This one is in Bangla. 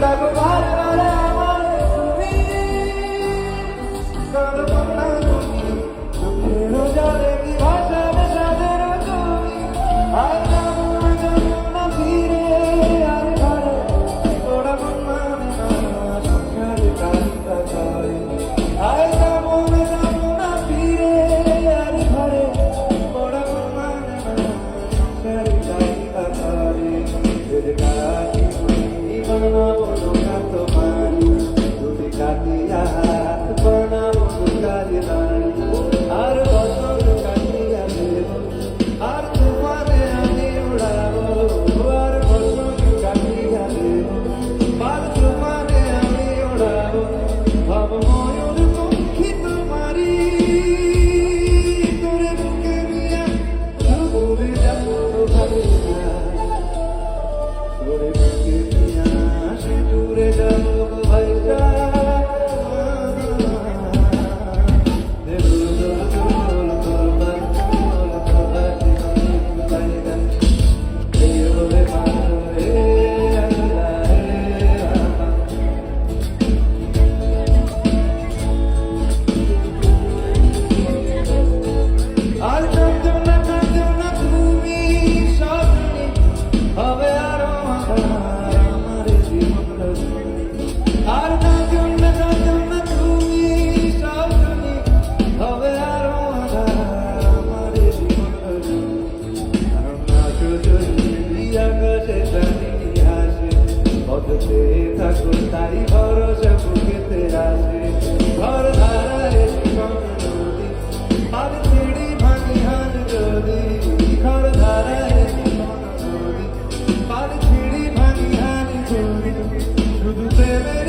ডাকো বারে বারে আমার তুমি, কারো কন্যা তুমি, চোখেরও জলে কি ভাসাবে সাদের তুমি। আর যাবো না ফিরে আর ঘরে, তোরা মন মানে না সংসারে কান্তা করে। আর যাবো না ফিরে আর ঘরে, তোরা মন মানে না সংসারে কান্তা করে। কাটি বানাবো না তোমারি, তুমি কাটিয়া বানাবো কারি নারী। আর বছর কাটিয়া দেব, আর তোমারে আমি উড়াবো। আর বছর কাটিয়া দেব, আর তোমারে আমি উড়াবো। ভাব ময়ূর পক্ষী তোমারি, তোরে বুকে নিয়া ঘুরে যাবো ভাবিয়া। তোরে বুকে নিয়া সে দূরে যাবো ভাইয়া। আর কাঁদো না তুমি স্বপ্নে, হবে আরো আঁধার আমার জীবন রজনী। আর কাঁদো না তুমি স্বপ্নে, হবে আরো আঁধার আমার জীবন রজনী। কারণ আছো যদি আকাশে চাঁদনি হাসে, পথে থাকো তাই ভরসা বুকেতে আসে। ঘর ধারায় জীবন নদী, আর ছিড়ি ভাঙি হান যদি। ঘর ধারায় জীবন নদী, আর ছিড়ি ভাঙি হান যদি। শুধু প্রেমে